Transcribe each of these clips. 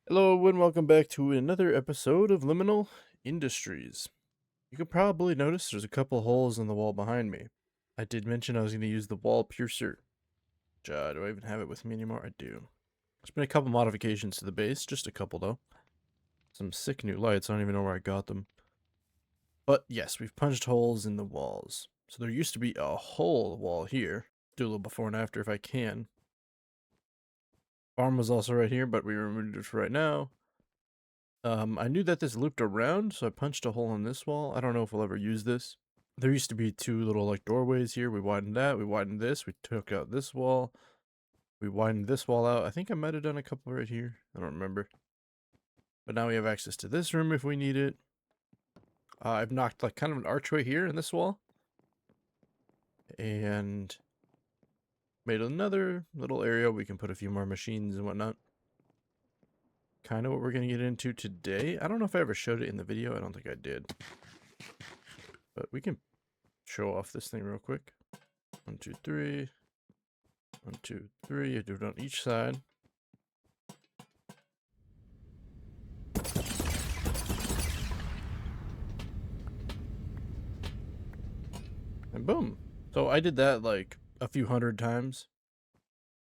Hello and welcome back to another episode of Liminal Industries. You can probably notice there's a couple holes in the wall behind me. I did mention I was going to use the wall piercer. Do I even have it with me anymore? I do. There's been a couple modifications to the base, just a couple though. Some sick new lights, I don't even know where I got them. But yes, we've punched holes in the walls. So there used to be a whole wall here. Do a little before and after if I can. Farm was also right here, but we removed it for right now. I knew that this looped around, so I punched a hole in this wall. I don't know if we'll ever use this. There used to be two little like doorways here. We widened that. We widened this. We took out this wall. We widened this wall out. I think I might have done a couple right here. I don't remember. But now we have access to this room if we need it. I've knocked like kind of an archway here in this wall. And made another little area. We can put a few more machines and whatnot. Kind of what we're going to get into today. I don't know if I ever showed it in the video. I don't think I did. But we can show off this thing real quick. 1, 2, 3. 1, 2, 3. I do it on each side. And boom. So I did that like a few hundred times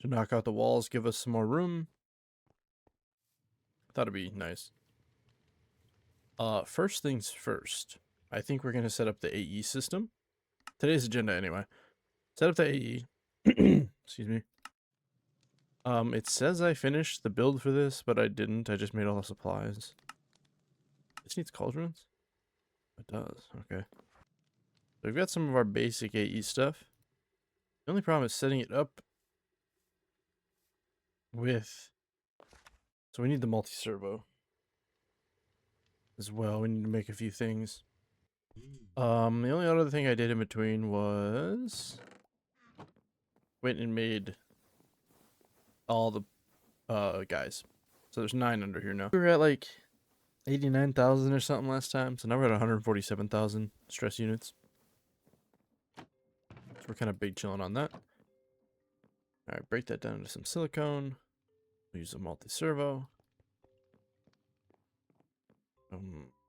to knock out the walls, give us some more room. Thought it'd be nice. First things first. I think we're gonna set up the AE system. Today's agenda anyway. Set up the AE. Excuse me. It says I finished the build for this, but I didn't. I just made all the supplies. This needs cauldrons? It does. Okay. So we've got some of our basic AE stuff. The only problem is setting it up with... So we need the multi-servo as well. We need to make a few things. The only other thing I did in between was... went and made all the guys. So there's 9 under here now. We were at like 89,000 or something last time. So now we're at 147,000 stress units. So we're kind of big chilling on that. Alright, break that down into some silicone. We'll use a multi-servo.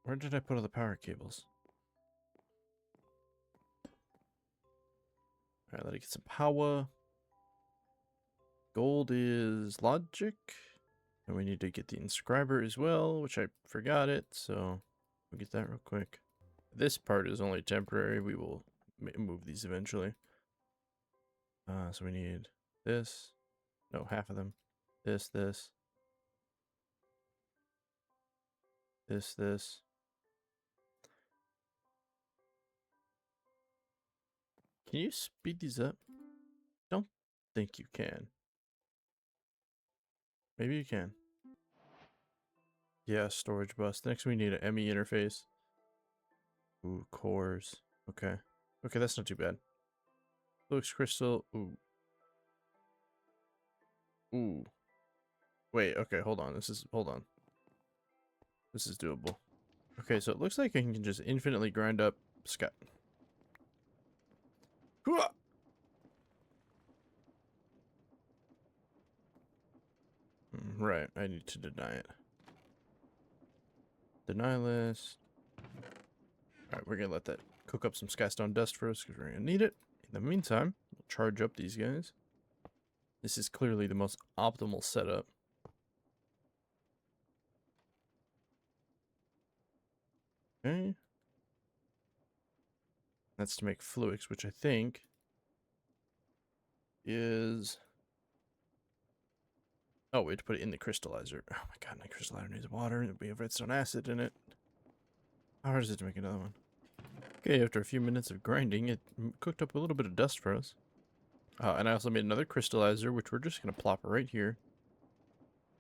Where did I put all the power cables? Alright, let it get some power. Gold is logic. And we need to get the inscriber as well, which I forgot it, so we'll get that real quick. This part is only temporary. We will move these eventually. So we need this. No, half of them. This. This. Can you speed these up? Don't think you can. Maybe you can. Yeah, storage bus. Next we need an ME interface. Ooh, cores. Okay. Okay, that's not too bad. Flux crystal. Ooh. Ooh. Wait, okay, hold on. Hold on. This is doable. Okay, so it looks like I can just infinitely grind up sky. Right, I need to deny it. Deny list. Alright, we're gonna let that cook up some skystone dust for us because we're gonna need it. In the meantime, we'll charge up these guys. This is clearly the most optimal setup. Okay. That's to make fluix, which I think is... Oh, we have to put it in the crystallizer. Oh my god, my crystallizer needs water, and we have redstone acid in it. How hard is it to make another one? Okay, after a few minutes of grinding, it cooked up a little bit of dust for us. And I also made another crystallizer, which we're just going to plop right here.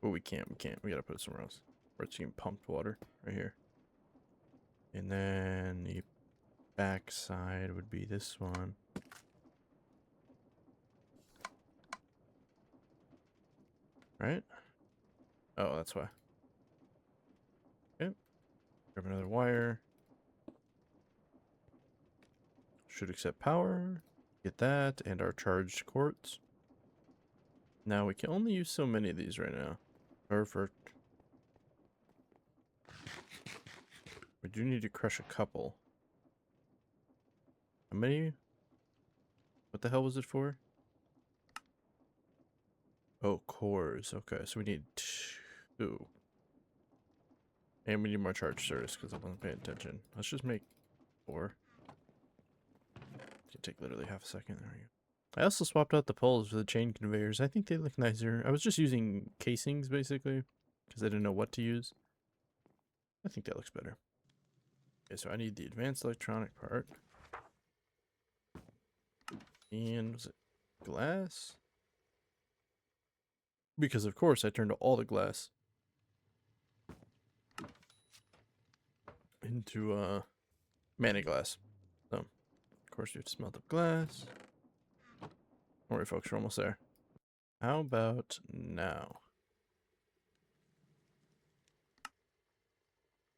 Oh, we can't. We got to put it somewhere else. Where it's getting pumped water. Right here. And then the back side would be this one. Right? Oh, that's why. Okay. Grab another wire. Should accept power. Get that and our charged quartz. Now we can only use so many of these right now. Perfect. do need to crush a couple. How many? What the hell was it for? Oh, cores. Okay, so we need 2. And we need more charge service because I wasn't paying attention. Let's just make 4. It can take literally half a second. There we go. I also swapped out the poles for the chain conveyors. I think they look nicer. I was just using casings basically because I didn't know what to use. I think that looks better. Okay, so I need the advanced electronic part. And was it glass? Because of course I turned all the glass into mana glass. So of course we have to smelt up glass. Don't worry folks, we're almost there. How about now?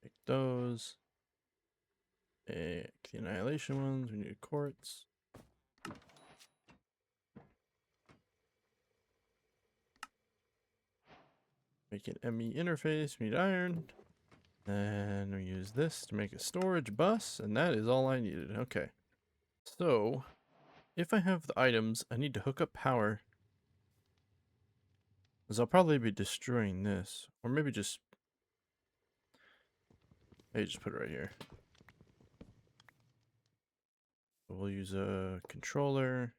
Take those. Take the annihilation ones. We need quartz. Make an ME interface. We need iron. Then we use this to make a storage bus, and that is all I needed. Okay. So, if I have the items, I need to hook up power. Because I'll probably be destroying this. Or maybe just put it right here. We'll use a controller.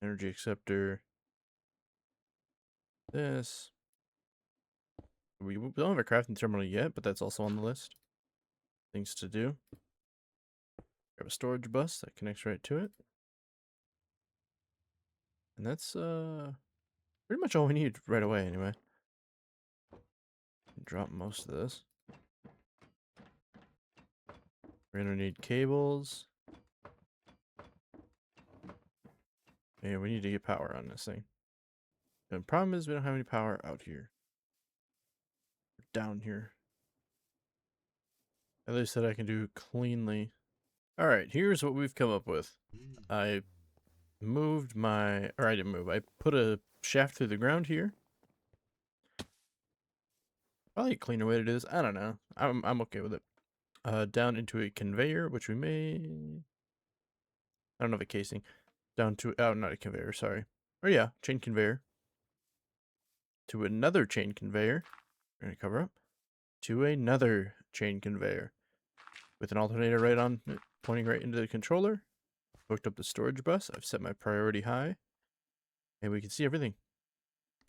Energy acceptor. This. We don't have a crafting terminal yet, but that's also on the list. Things to do. Grab a storage bus that connects right to it. And that's pretty much all we need right away anyway. Drop most of this. We're gonna need cables. And we need to get power on this thing. The problem is we don't have any power out here. Down here. At least that I can do cleanly. Alright, here's what we've come up with. I moved my, or I didn't move, I put a shaft through the ground here. Probably a cleaner way to do this, I don't know. I'm okay with it. Down into a conveyor, which we may, I don't know if a casing. Down to, oh, not a conveyor, sorry. Oh yeah, chain conveyor. To another chain conveyor. We're gonna cover up. To another chain conveyor. With an alternator right on it, pointing right into the controller. Hooked up the storage bus. I've set my priority high. And we can see everything.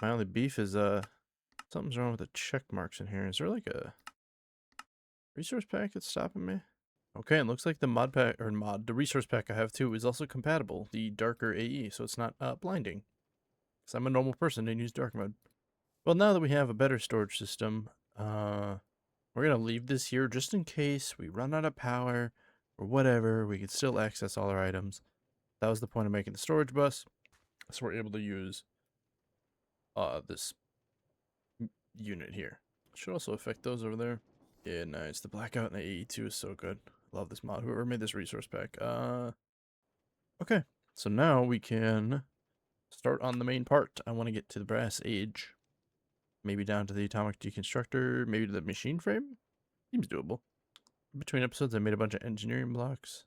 My only beef is something's wrong with the check marks in here. Is there like a resource pack that's stopping me? Okay, it looks like the mod pack, or the resource pack I have too is also compatible. The darker AE, so it's not blinding. Because I'm a normal person and use dark mode. Well, now that we have a better storage system, we're going to leave this here just in case we run out of power or whatever. We can still access all our items. That was the point of making the storage bus. So we're able to use this unit here. Should also affect those over there. Yeah, nice. The blackout and the AE2 is so good. Love this mod. Whoever made this resource pack. Okay. So now we can start on the main part. I want to get to the brass age. Maybe down to the atomic deconstructor. Maybe to the machine frame. Seems doable. Between episodes, I made a bunch of engineering blocks.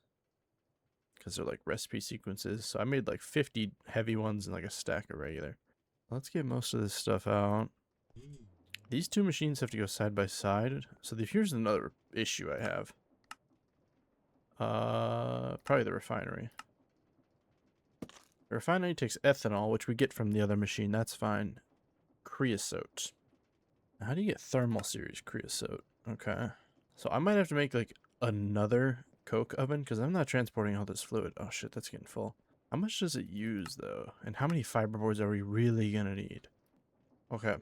Because they're like recipe sequences. So I made like 50 heavy ones and like a stack of regular. Let's get most of this stuff out. These two machines have to go side by side. So here's another issue I have. Probably the refinery. The refinery takes ethanol, which we get from the other machine. That's fine. Creosote. How do you get thermal series creosote? Okay. So I might have to make like another coke oven because I'm not transporting all this fluid. Oh shit, that's getting full. How much does it use though? And how many fiberboards are we really gonna need? Okay.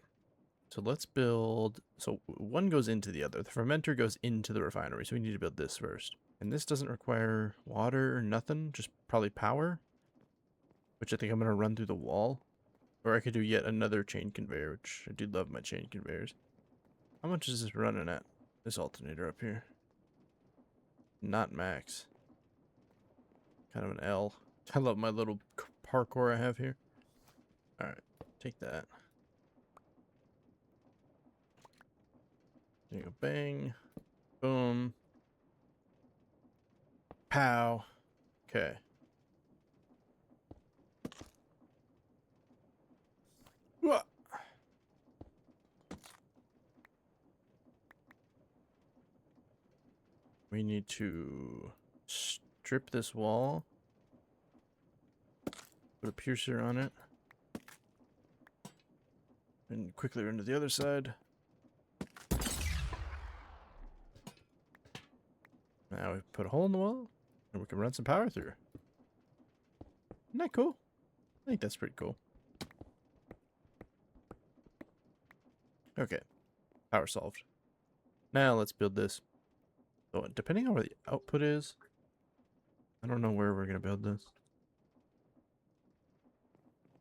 So let's build, so one goes into the other. The fermenter goes into the refinery, so we need to build this first. And this doesn't require water or nothing, just probably power, which I think I'm going to run through the wall. Or I could do yet another chain conveyor, which I do love my chain conveyors. How much is this running at? This alternator up here. Not max. Kind of an L. I love my little parkour I have here. Alright, take that. There you go. Bang. Boom. Pow. Okay. Whoa. We need to strip this wall. Put a piercer on it. And quickly run to the other side. Now we put a hole in the wall. And we can run some power through. Isn't that cool? I think that's pretty cool. Okay. Power solved. Now let's build this. So depending on where the output is, I don't know where we're going to build this.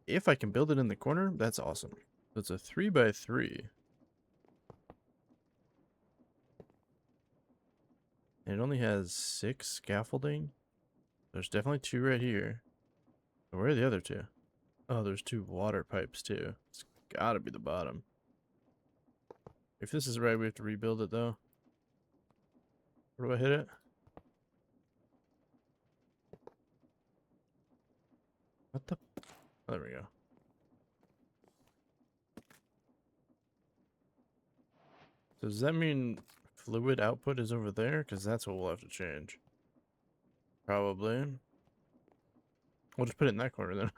If I can build it in the corner, that's awesome. So it's a 3x3. And it only has 6 scaffolding. There's definitely 2 right here. Where are the other 2? Oh, there's 2 water pipes too. It's gotta be the bottom. If this is right, we have to rebuild it though. Where do I hit it? What the? Oh, there we go. So does that mean fluid output is over there? Because that's what we'll have to change. Probably. We'll just put it in that corner then.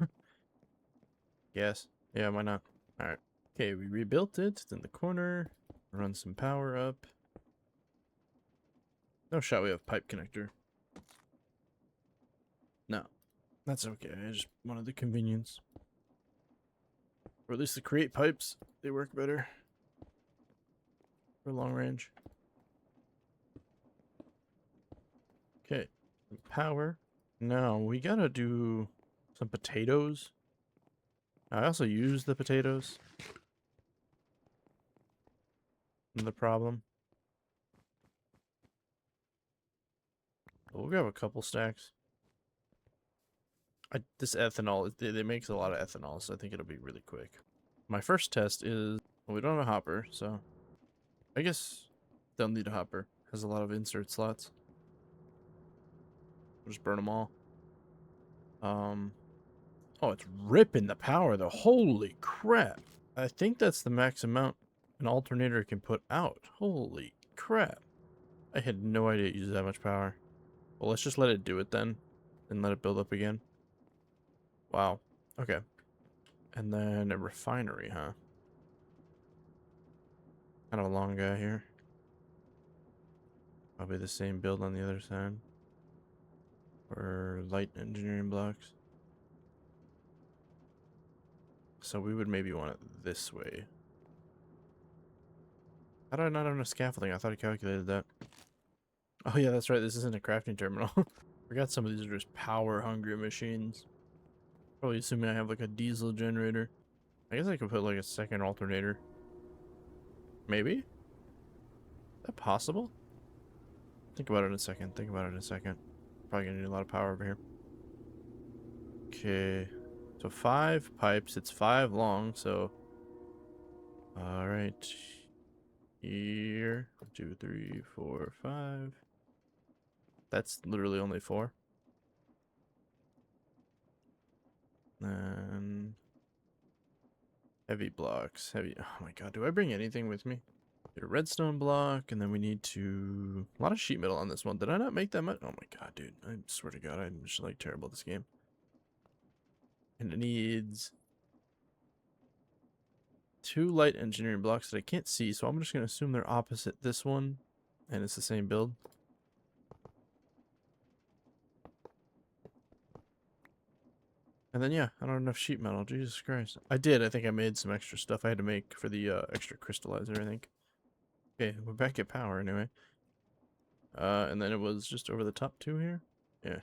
Yes. Yeah, why not? Alright. Okay, we rebuilt it. It's in the corner. Run some power up. No shot we have pipe connector. No. That's okay. I just wanted the convenience. Or at least the create pipes. They work better. For long range. Okay. Power. Now we gotta do some potatoes. I also use the potatoes. The problem. We'll grab a couple stacks. This ethanol, it makes a lot of ethanol, so I think it'll be really quick. My first test is, well, we don't have a hopper, so I guess don't need a hopper. Has a lot of insert slots. We'll just burn them all. Oh, it's ripping the power though. Holy crap. I think that's the max amount an alternator can put out. Holy crap. I had no idea it uses that much power. Well, let's just let it do it then. And let it build up again. Wow. Okay. And then a refinery, huh? Kind of a long guy here. Probably the same build on the other side. Or light engineering blocks. So we would maybe want it this way. How do I not have enough scaffolding? I thought I calculated that. Oh yeah, that's right. This isn't a crafting terminal. Forgot some of these are just power-hungry machines. Probably assuming I have like a diesel generator. I guess I could put like a second alternator. Maybe? Is that possible? Think about it in a second. Think about it in a second. Probably gonna need a lot of power over here. Okay. So 5 pipes. It's 5 long, so... Alright. Here. 1, 2, 3, 4, 5. That's literally only 4. And... heavy blocks. Heavy... Oh my god, do I bring anything with me? Get a redstone block, and then we need to... A lot of sheet metal on this one. Did I not make that much? Oh my god, dude. I swear to god, I'm just like terrible at this game. And it needs... 2 light engineering blocks that I can't see, so I'm just going to assume they're opposite this one. And it's the same build. And then, yeah, I don't have enough sheet metal. Jesus Christ. I did. I think I made some extra stuff I had to make for the extra crystallizer, I think. Okay, we're back at power anyway. And then it was just over the top 2 here. Yeah.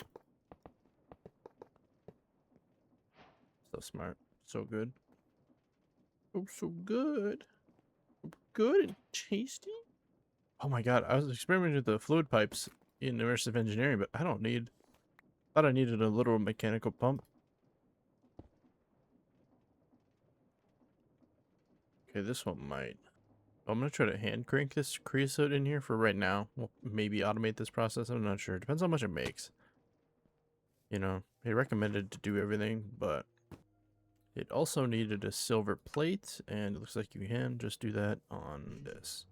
So smart. So good. Oh, so good. Good and tasty. Oh my god, I was experimenting with the fluid pipes in immersive engineering, but I don't need... Thought I needed a little mechanical pump. Okay, this one might. I'm gonna try to hand crank this creosote in here for right now. We'll maybe automate this process. I'm not sure. Depends how much it makes. You know, they recommended to do everything, but it also needed a silver plate, and it looks like you can just do that on this.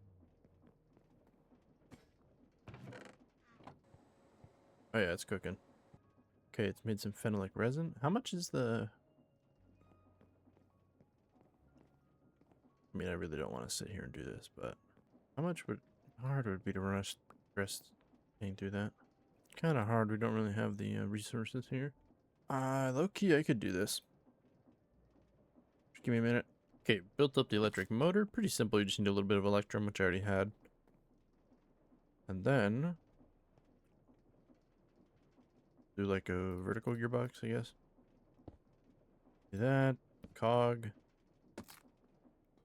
Oh yeah, it's cooking. Okay, it's made some phenolic resin. How much is the... I mean, I really don't want to sit here and do this, but how hard would it be to rest getting through that? Kind of hard. We don't really have the resources here. Low key, I could do this. Just give me a minute. Okay, built up the electric motor. Pretty simple. You just need a little bit of electrum, which I already had. And then do like a vertical gearbox, I guess. Do that. Cog.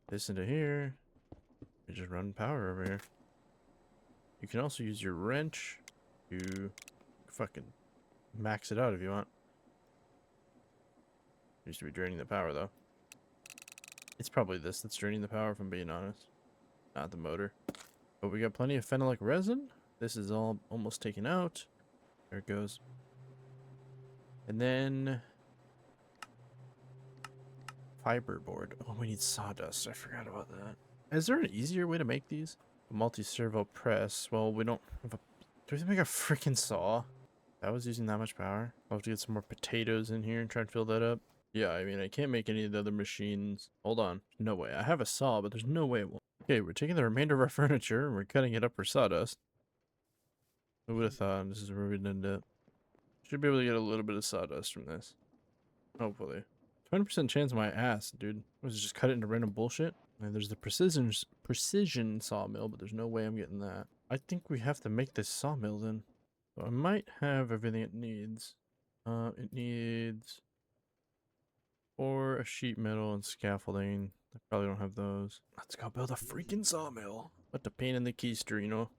This into here. You just run power over here. You can also use your wrench to fucking max it out if you want. Used to be draining the power though. It's probably this that's draining the power, if I'm being honest. Not the motor. But we got plenty of phenolic resin. This is all almost taken out. There it goes. And then fiberboard. Oh, we need sawdust. I forgot about that. Is there an easier way to make these? A multi-servo press. Well, we don't have a... Do we have to make a freaking saw? That was using that much power. I'll have to get some more potatoes in here and try and fill that up. Yeah, I mean, I can't make any of the other machines. Hold on. No way. I have a saw, but there's no way it won't. Okay, we're taking the remainder of our furniture and we're cutting it up for sawdust. Who would have thought this is where we'd end up? Should be able to get a little bit of sawdust from this. Hopefully. 20% chance of my ass, dude. Was it just cut it into random bullshit? And there's the precision sawmill, but there's no way I'm getting that. I think we have to make this sawmill then. So I might have everything it needs. It needs... or a sheet metal and scaffolding. I probably don't have those. Let's go build a freaking sawmill. What the pain in the keister, you know?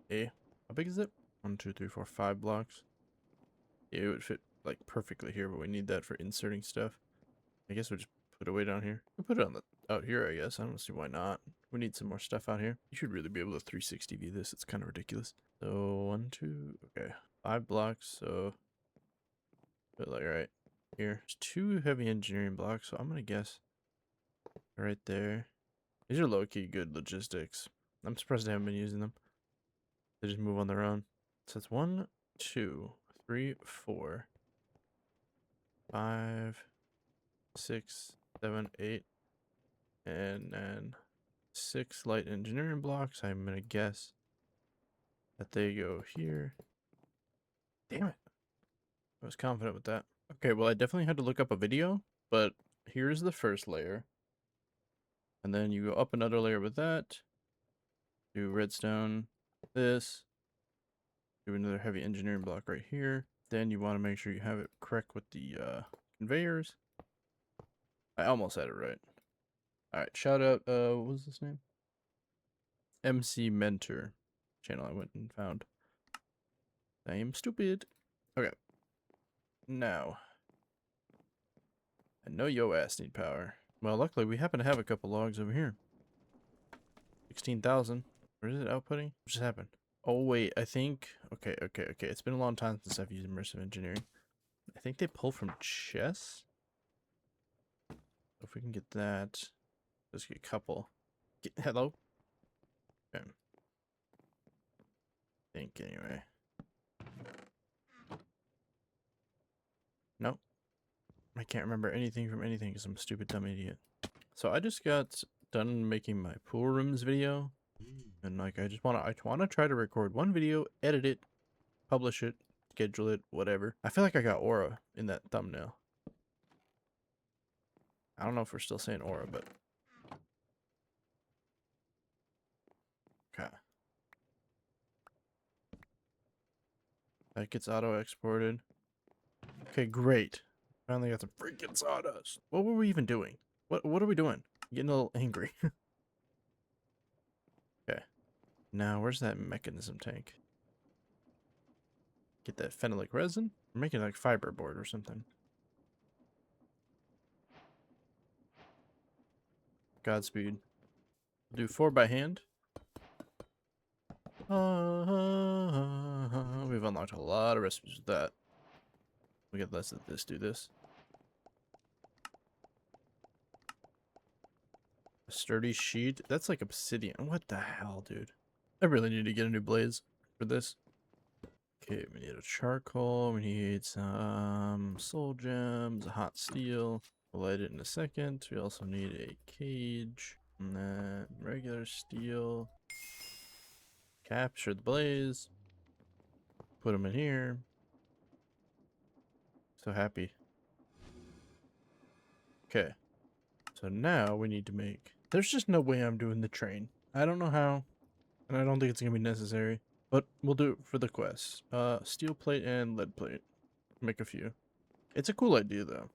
Eh? How big is it? 1, 2, 3, 4, 5 blocks. Yeah, it would fit like perfectly here, but we need that for inserting stuff. I guess we'll just put it way down here. We'll put it on the out here, I guess. I don't see why not. We need some more stuff out here. You should really be able to 360 view this. It's kind of ridiculous. So 1, 2, okay. 5 blocks, so put it like right here. There's 2 heavy engineering blocks, so I'm gonna guess right there. These are low-key good logistics. I'm surprised I haven't been using them. They just move on their own. So it's 1, 2, 3, 4, 5, 6, 7, 8, and then 6 light engineering blocks. I'm gonna guess that they go here. Damn it. I was confident with that. Okay, well, I definitely had to look up a video, but here's the first layer. And then you go up another layer with that. Do redstone, this. Do another heavy engineering block right here. Then you want to make sure you have it correct with the conveyors. I almost had it right. Alright, shout out, what was this name? MC Mentor channel I went and found. I am stupid. Okay. Now. I know yo ass need power. Well, luckily we happen to have a couple logs over here. 16,000. Where is it outputting? What just happened? Oh wait, I think... Okay. It's been a long time since I've used immersive engineering. I think they pull from chests. If we can get that... Let's get a couple. Hello? Okay. Think anyway. Nope. I can't remember anything from anything because I'm a stupid dumb idiot. So I just got done making my pool rooms video. And like I wanna try to record one video, edit it, publish it, schedule it, whatever. I feel like I got aura in that thumbnail. I don't know if we're still saying aura, but okay. That gets auto exported. Okay, great. Finally got some freaking sawdust. What were we even doing? What are we doing? I'm getting a little angry. Okay. Now, where's that mechanism tank? Get that phenolic resin. We're making like fiberboard or something. Godspeed. Do 4 by hand. We've unlocked a lot of recipes with that. We get less of this. Do this. A sturdy sheet. That's like obsidian. What the hell, dude? I really need to get a new blaze for this. Okay, we need a charcoal. We need some soul gems, a hot steel. We'll light it in a second. We also need a cage. And then regular steel. Capture the blaze. Put them in here. So happy. Okay. So now we need to make... There's just no way I'm doing the train. I don't know how. And I don't think it's going to be necessary. But we'll do it for the quest. Steel plate and lead plate. Make a few. It's a cool idea, though.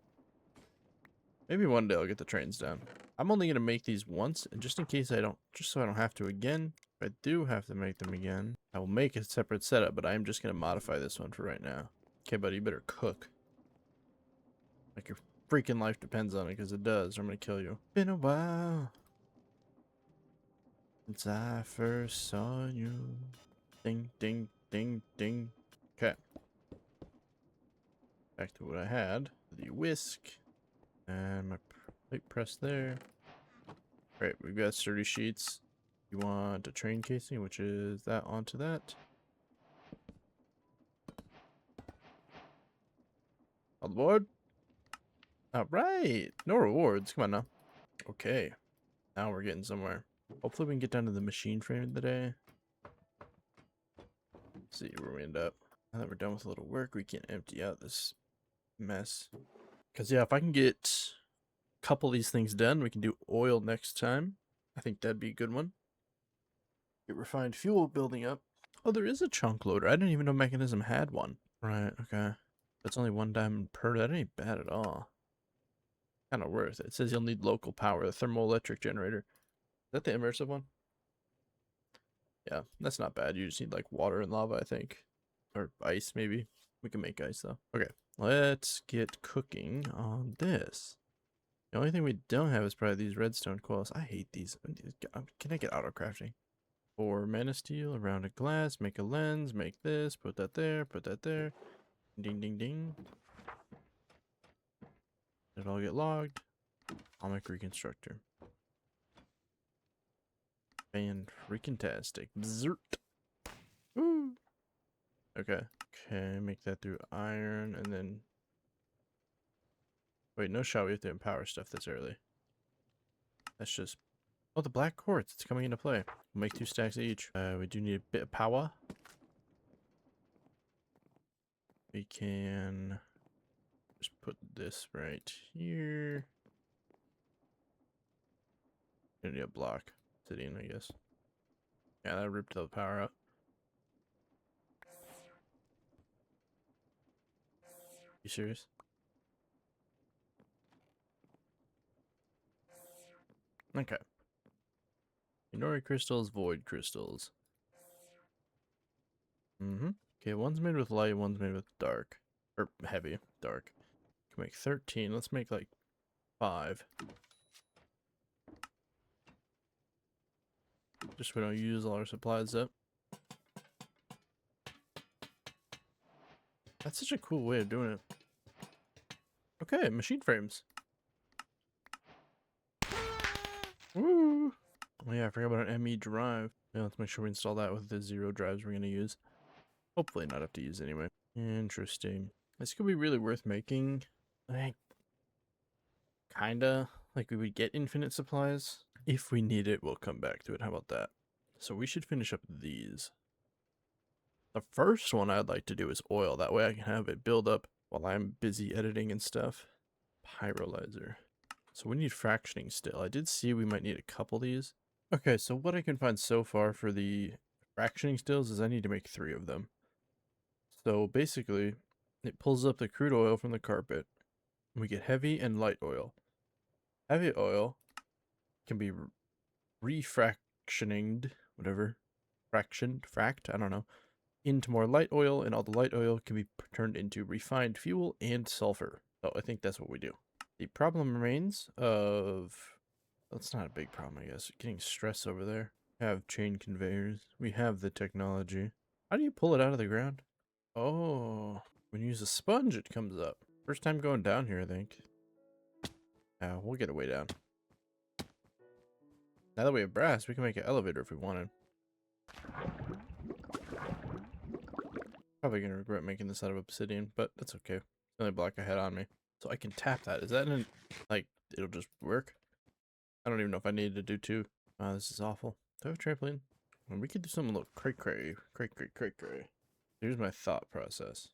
Maybe one day I'll get the trains down. I'm only going to make these once, and just in case I don't... Just so I don't have to again. If I do have to make them again, I will make a separate setup, but I am just going to modify this one for right now. Okay, buddy, you better cook. Like your freaking life depends on it, because it does, or I'm going to kill you. Been a while since I first saw you. Ding, ding, ding, ding. Okay. Back to what I had. The whisk. And my plate press there. Alright, we've got sturdy sheets. You want a train casing, which is that onto that. On the board. Alright. No rewards. Come on now. Okay. Now we're getting somewhere. Hopefully we can get down to the machine frame today. See where we end up. Now that we're done with a little work, we can empty out this mess. Because, yeah, if I can get a couple of these things done, we can do oil next time. I think that'd be a good one. Get refined fuel building up. Oh, there is a chunk loader. I didn't even know Mechanism had one. Right, okay. That's only 1 diamond per. That ain't bad at all. Kind of worth it. It says you'll need local power, the thermoelectric generator. Is that the immersive one? Yeah, that's not bad. You just need like water and lava, I think. Or ice, maybe. We can make ice, though. Okay, let's get cooking on this. The only thing we don't have is probably these redstone coils. I hate these. Can I get auto crafting? 4 mana steel, a rounded glass, make a lens, make this, put that there, put that there. Ding, ding, ding. It'll all get logged. I'll make reconstructor. And freaking tastic. Bzzzt. Woo. Okay. Okay, make that through iron and then... Wait, no shot. We have to empower stuff this early. That's just... Oh, the black quartz. It's coming into play. We'll make 2 stacks each. We do need a bit of power. We can... Just put this right here. Gonna need a block. Obsidian, I guess. Yeah, that ripped the power out. You serious? Okay. Inori crystals, void crystals. Okay, one's made with light, one's made with dark. Or heavy, dark. Can make 13. Let's make like 5. Just so we don't use all our supplies up. That's such a cool way of doing it. Okay, machine frames. Woo! Oh yeah, I forgot about an ME drive. Yeah, let's make sure we install that with the 0 drives we're going to use. Hopefully not have to use anyway. Interesting. This could be really worth making. Like, kinda. Like we would get infinite supplies. If we need it, we'll come back to it. How about that? So we should finish up these. The first one I'd like to do is oil. That way I can have it build up while I'm busy editing and stuff. Pyrolyzer. So we need fractioning still. I did see we might need a couple of these. Okay, so what I can find so far for the fractioning stills is I need to make 3 of them. So basically, it pulls up the crude oil from the carpet. We get heavy and light oil. Heavy oil can be refractioned, whatever, fracked, I don't know, into more light oil, and all the light oil can be turned into refined fuel and sulfur. So I think that's what we do. The problem remains of That's not a big problem, I guess. Getting stress over there. We have chain conveyors. We have the technology. How do you pull it out of the ground? Oh, when you use a sponge, it comes up. First time going down here, I think. Yeah, we'll get it way down. Now that we have brass, we can make an elevator if we wanted. Probably gonna regret making this out of obsidian, but that's okay. It's the only block I had on me. So I can tap that. Is that an, like, it'll just work? I don't even know if I needed to do two. This is awful. Do I have a trampoline? Well, we could do something a little cray-cray. Cray-cray. Here's my thought process.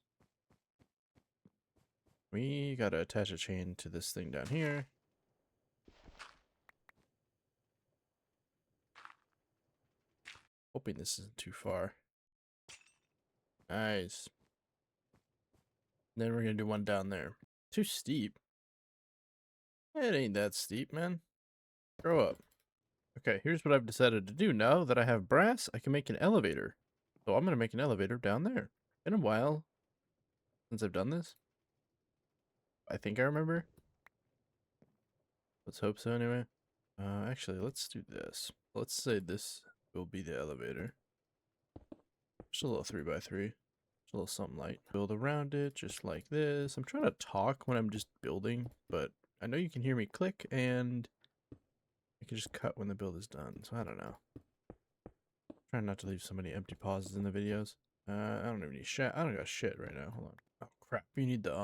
We gotta attach a chain to this thing down here. Hoping this isn't too far. Nice. Then we're gonna do one down there. Too steep. It ain't that steep, man. Grow up. Okay, here's what I've decided to do. Now that I have brass, I can make an elevator. So I'm gonna make an elevator down there. Been a while since I've done this. I think I remember. Let's hope so anyway. Actually, let's do this. Let's say this will be the elevator. Just a little 3x3. Just a little something light. Build around it, just like this. I'm trying to talk when I'm just building, but I know you can hear me click, and I can just cut when the build is done. So I don't know. Trying not to leave so many empty pauses in the videos. I don't even need shit. I don't got shit right now. Hold on. Oh crap. You need the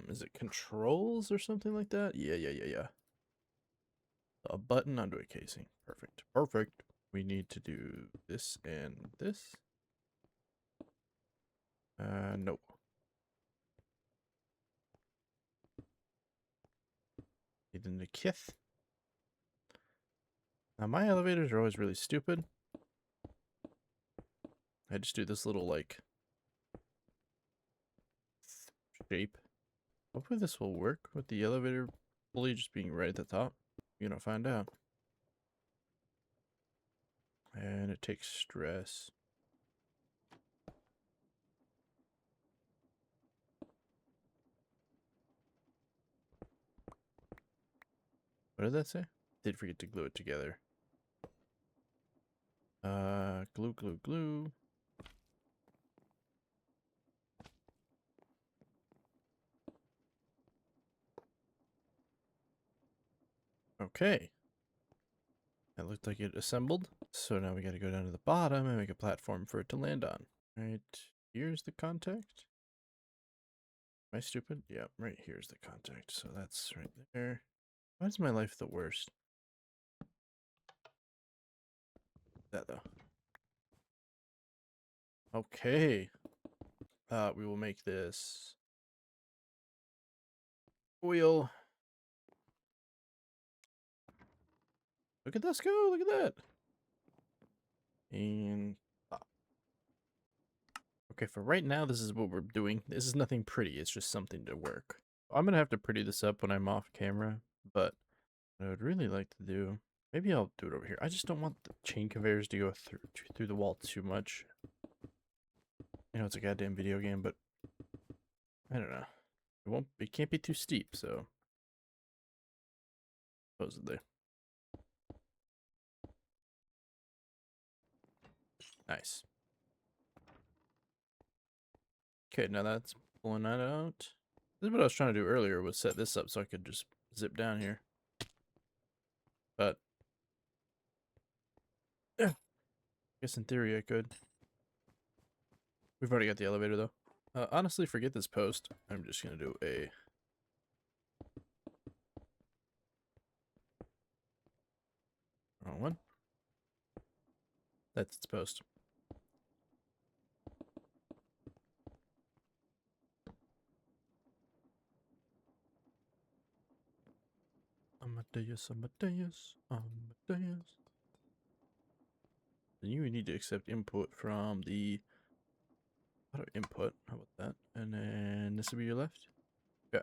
is it controls or something like that? Yeah. A button onto a casing. Perfect. We need to do this and this. Nope. Need the kith. Now my elevators are always really stupid. I just do this little like shape. Hopefully this will work with the elevator pulley just being right at the top. You're gonna find out. And it takes stress. What did that say? Did forget to glue it together. Glue. Okay. That looked like it assembled. So now we gotta go down to the bottom and make a platform for it to land on. Right, here's the contact. Am I stupid? Yeah, right here's the contact. So that's right there. Why is my life the worst? That though. Okay. We will make this wheel. Look at this go. Look at that. And stop. Okay, for right now, this is what we're doing. This is nothing pretty. It's just something to work. I'm going to have to pretty this up when I'm off camera, but what I would really like to do, maybe I'll do it over here. I just don't want the chain conveyors to go through the wall too much. You know, it's a goddamn video game, but I don't know. It can't be too steep, so supposedly. Nice. Okay, now that's pulling that out. This is what I was trying to do earlier, was set this up so I could just zip down here. But yeah, I guess in theory I could. We've already got the elevator though. Honestly, forget this post. I'm just gonna do a wrong one. That's its post. Amadeus. Then you would need to accept input from the auto input. How about that? And then this will be your left. Yeah.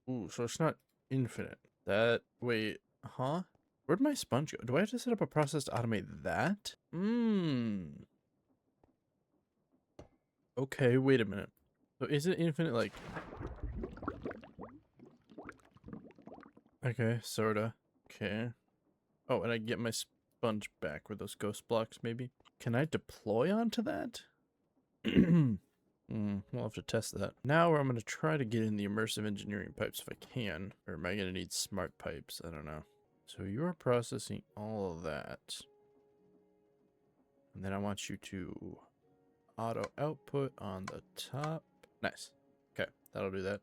Ooh, so it's not infinite. Wait, huh? Where'd my sponge go? Do I have to set up a process to automate that? Okay, wait a minute. So is it infinite, like... Okay, sorta. Okay. Oh, and I get my sponge back with those ghost blocks, maybe? Can I deploy onto that? We'll have to test that. Now I'm going to try to get in the immersive engineering pipes if I can. Or am I going to need smart pipes? I don't know. So you're processing all of that. And then I want you to auto output on the top. Nice. Okay, that'll do that.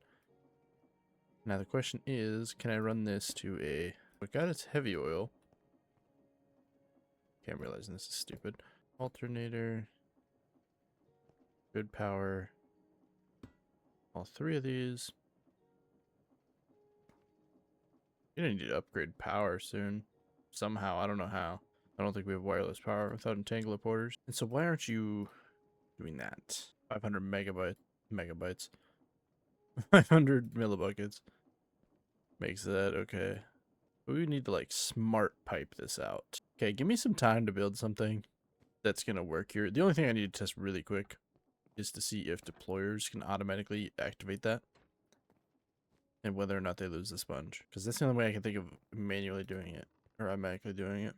Now the question is, can I run this to a... We got its heavy oil. Okay, I'm realizing this is stupid. Alternator. Good power. All three of these. You're gonna need to upgrade power soon. Somehow, I don't know how. I don't think we have wireless power without entangler porters. And so why aren't you doing that? 500 megabytes. 500 millibuckets. Makes that okay. We need to like smart pipe this out. Okay, give me some time to build something that's gonna work here. The only thing I need to test really quick is to see if deployers can automatically activate that. And whether or not they lose the sponge. Because that's the only way I can think of manually doing it. Or automatically doing it.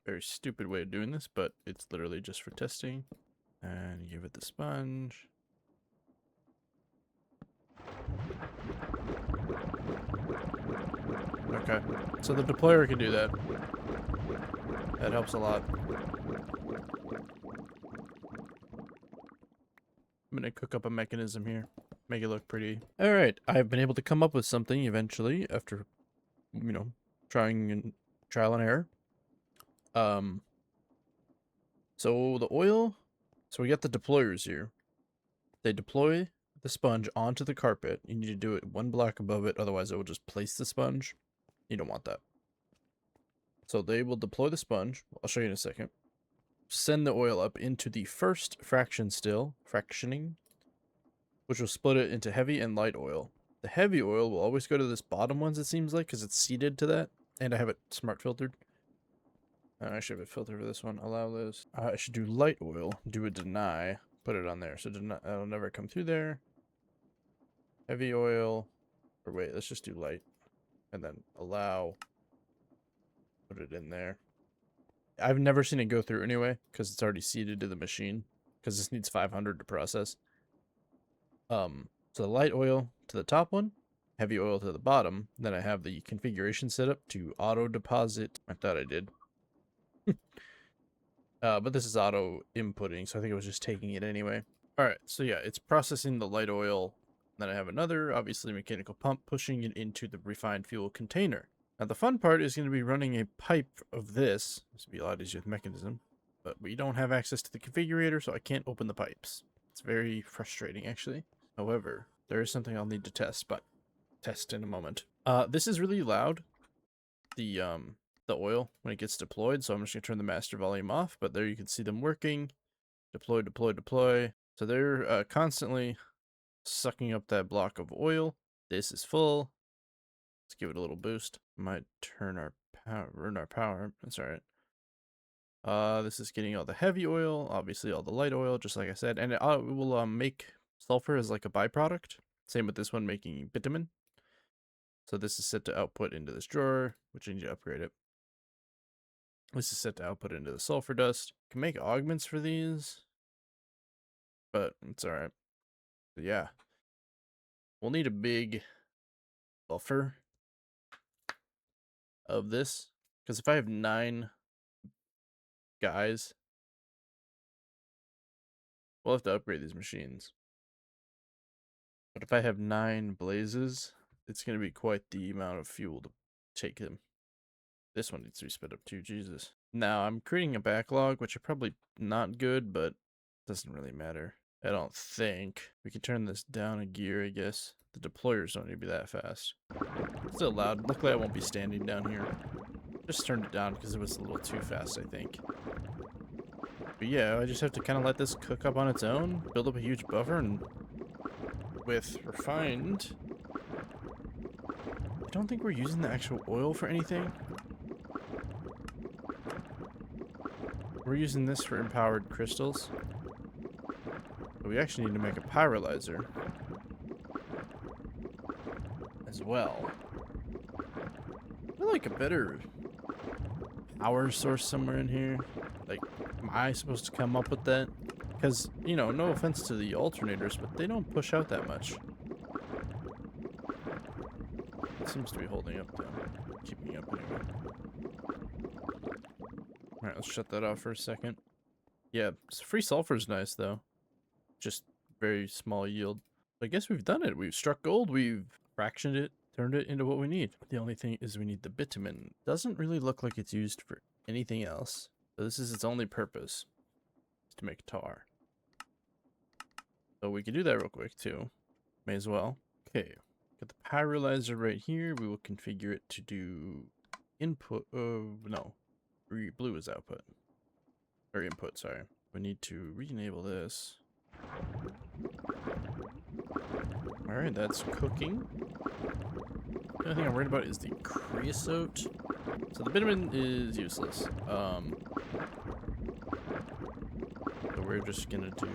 Very stupid way of doing this, but it's literally just for testing. And give it the sponge. Okay, so the deployer can do that. That helps a lot. I'm gonna cook up a mechanism here. Make it look pretty. Alright, I've been able to come up with something eventually after, you know, trial and error. So the oil, so we got the deployers here. They deploy the sponge onto the carpet. You need to do it one block above it, otherwise it will just place the sponge. You don't want that. So they will deploy the sponge. I'll show you in a second. Send the oil up into the first fractioning, which will split it into heavy and light oil. The heavy oil will always go to this bottom ones, it seems like, because it's seeded to that. And I have it smart filtered. I should have a filter for this one. Allow this. I should do light oil. Do a deny. Put it on there. So it'll never come through there. Heavy oil. Or wait, let's just do light. And then allow. Put it in there. I've never seen it go through anyway, because it's already seeded to the machine. Because this needs 500 to process. So the light oil to the top one. Heavy oil to the bottom. Then I have the configuration set up to auto deposit. I thought I did. But this is auto inputting, so I think it was just taking it anyway. Alright, so yeah, it's processing the light oil. Then I have another, obviously, mechanical pump pushing it into the refined fuel container. Now the fun part is going to be running a pipe of this. This would be a lot easier with mechanism. But we don't have access to the configurator, so I can't open the pipes. It's very frustrating, actually. However, there is something I'll need to test, but test in a moment. This is really loud. The oil when it gets deployed, so I'm just gonna turn the master volume off, but there you can see them working. Deploy, deploy, deploy. So they're constantly sucking up that block of oil. This is full. Let's give it a little boost. Might turn our power. That's alright. This is getting all the heavy oil, obviously all the light oil, just like I said, and it will make sulfur as like a byproduct. Same with this one, making bitumen. So this is set to output into this drawer, which I need to upgrade it. This is set to output into the sulfur dust. Can make augments for these, but it's alright. But yeah, we'll need a big buffer of this, because if I have 9 guys, we'll have to upgrade these machines. But if I have 9 blazes, it's going to be quite the amount of fuel to take them. This one needs to be sped up too, Jesus. Now, I'm creating a backlog, which are probably not good, but doesn't really matter. I don't think. We can turn this down a gear, I guess. The deployers don't need to be that fast. Still loud. Luckily, I won't be standing down here. Just turned it down because it was a little too fast, I think. But yeah, I just have to kind of let this cook up on its own, build up a huge buffer, and with refined... I don't think we're using the actual oil for anything. We're using this for empowered crystals. But we actually need to make a pyrolyzer as well. I like a better power source somewhere in here. Like, am I supposed to come up with that? Because, you know, no offense to the alternators, but they don't push out that much. It seems to be holding up, though. Keeping up anyway. Alright, let's shut that off for a second. Yeah, free sulfur is nice, though. Just very small yield. I guess we've done it. We've struck gold. We've fractioned it, turned it into what we need. The only thing is we need the bitumen. Doesn't really look like it's used for anything else. So this is its only purpose, is to make tar. So we can do that real quick, too. May as well. Okay, got the pyrolyzer right here. We will configure it to do input. No, blue is output. Or input, sorry. We need to re-enable this. Alright, that's cooking. The only thing I'm worried about is the creosote. So the bitumen is useless. So we're just gonna do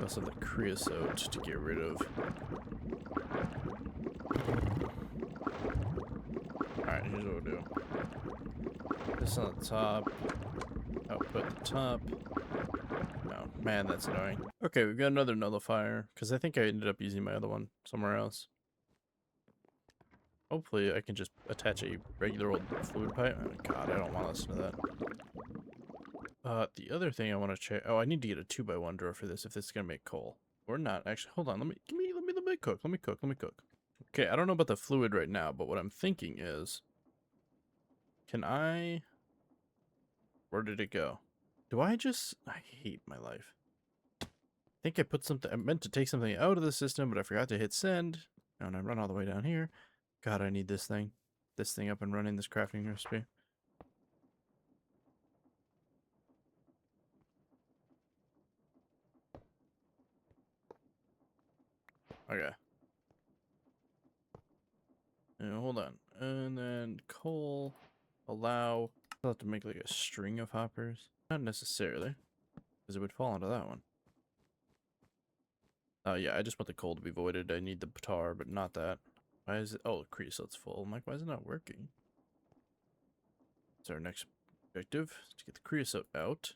also the creosote to get rid of. Alright, here's what we'll do. This on the top. Output the top. Oh, man, that's annoying. Okay, we've got another nullifier, because I think I ended up using my other one somewhere else. Hopefully I can just attach a regular old fluid pipe. Oh god, I don't want to listen to that. The other thing I want to check. Oh, I need to get a 2x1 drawer for this if this is gonna make coal. Or not. Actually, hold on. Let me cook. Let me cook. Okay, I don't know about the fluid right now, but what I'm thinking is, can I? Where did it go? Do I just? I hate my life. I think I put something. I meant to take something out of the system, but I forgot to hit send. And I run all the way down here. God, I need this thing. This thing up and running. This crafting recipe. Okay. Now, hold on. And then coal. Allow. I'll have to make like a string of hoppers. Not necessarily. Because it would fall into that one. Oh yeah, I just want the coal to be voided. I need the tar, but not that. Why is it? Oh, creosote's full. I'm like, why is it not working? It's our next objective. To get the creosote out.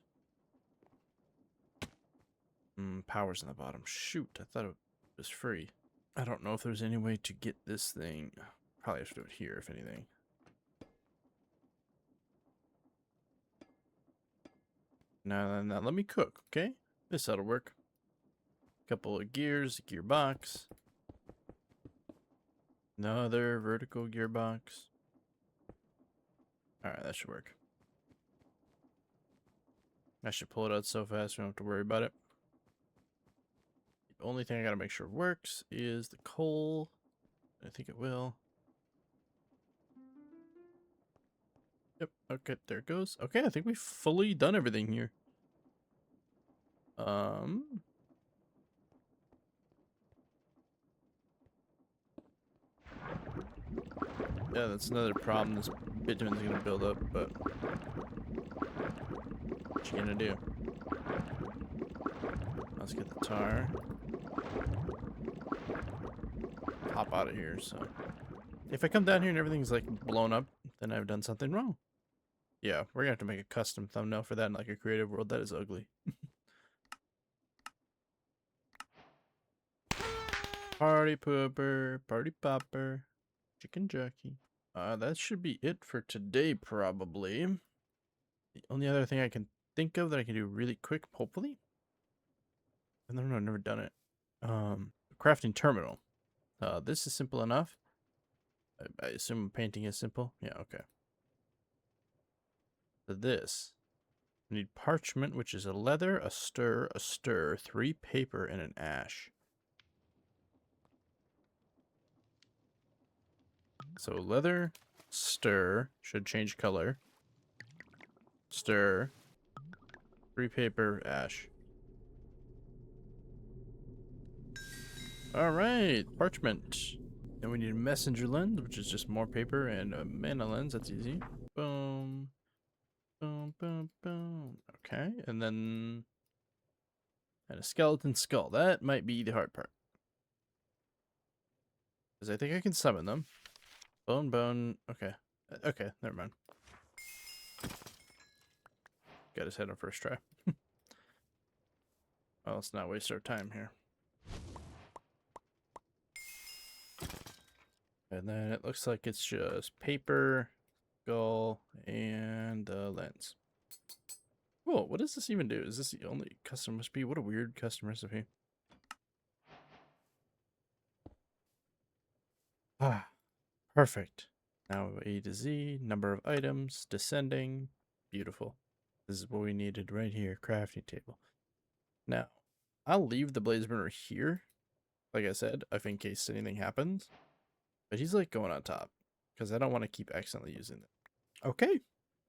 Power's in the bottom. Shoot, I thought it was free. I don't know if there's any way to get this thing. Probably have to do it here, if anything. Now, let me cook, okay? This ought to work. Couple of gears, gearbox. Another vertical gearbox. Alright, that should work. I should pull it out so fast we don't have to worry about it. The only thing I gotta make sure works is the coal. I think it will. Yep, okay, there it goes. Okay, I think we've fully done everything here. Yeah, that's another problem. This bitumen's gonna build up, but what you gonna do? Let's get the tar. Hop out of here, so. If I come down here and everything's like blown up, then I've done something wrong. Yeah, we're gonna have to make a custom thumbnail for that in like a creative world. That is ugly. Party pooper, party popper, chicken jerky. That should be it for today, probably. The only other thing I can think of that I can do really quick, hopefully. I don't know, I've never done it. Crafting terminal. This is simple enough. I assume painting is simple. Yeah, okay. For this, we need parchment, which is a leather, a stir, 3 paper, and an ash. So leather, stir, should change color. Stir, 3 paper, ash. Alright, parchment. Then we need a messenger lens, which is just more paper, and a mana lens, that's easy. Boom. Boom, boom, boom. Okay, and then And a skeleton skull. That might be the hard part. Because I think I can summon them. Bone. Okay. Okay, never mind. Got his head on first try. Well, let's not waste our time here. And then it looks like it's just paper, skull, and lens. Whoa, what does this even do? Is this the only custom recipe? What a weird custom recipe. Ah, perfect. Now A to Z, number of items, descending. Beautiful. This is what we needed right here, crafting table. Now, I'll leave the blaze burner here, like I said, if in case anything happens. But he's like going on top, because I don't want to keep accidentally using it. Okay,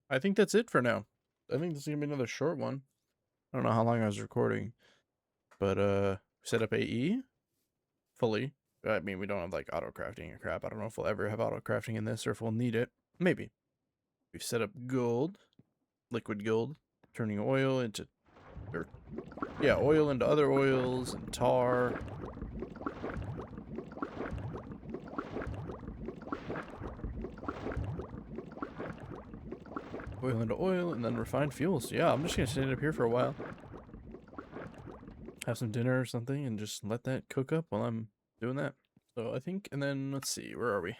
I think that's it for now. I think this is going to be another short one. I don't know how long I was recording, but set up AE fully. I mean, we don't have like auto crafting or crap. I don't know if we'll ever have auto crafting in this or if we'll need it. Maybe. We've set up gold, liquid gold, turning oil into, oil into other oils and tar. Oil into oil and then refined fuels. Yeah, I'm just gonna stand up here for a while. Have some dinner or something and just let that cook up while I'm doing that. So I think, and then let's see, where are we?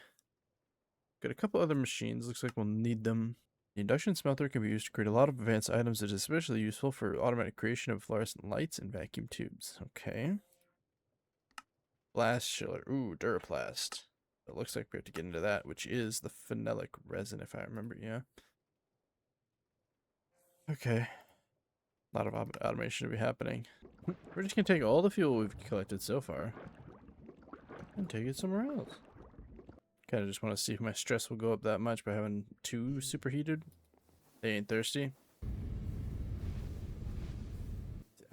Got a couple other machines. Looks like we'll need them. The induction smelter can be used to create a lot of advanced items. It is especially useful for automatic creation of fluorescent lights and vacuum tubes. Okay. Blast chiller. Ooh, Duraplast. It looks like we have to get into that, which is the phenolic resin, if I remember, yeah. Okay. A lot of automation to be happening. We're just going to take all the fuel we've collected so far and take it somewhere else. Kind of just want to see if my stress will go up that much by having two superheated. They ain't thirsty.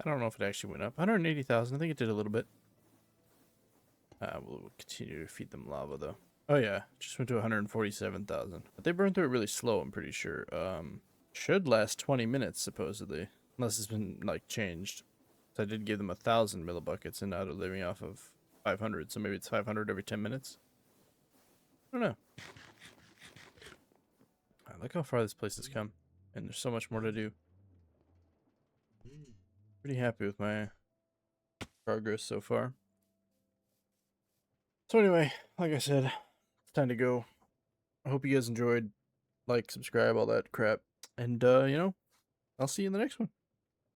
I don't know if it actually went up. 180,000. I think it did a little bit. We'll continue to feed them lava, though. Oh, yeah. Just went to 147,000. But they burned through it really slow, I'm pretty sure. Should last 20 minutes, supposedly. Unless it's been, like, changed. So I did give them 1,000 millibuckets, and now they're living off of 500. So maybe it's 500 every 10 minutes. I don't know. Look how far this place has come. And there's so much more to do. Pretty happy with my progress so far. So anyway, like I said, it's time to go. I hope you guys enjoyed. Like, subscribe, all that crap. And, I'll see you in the next one.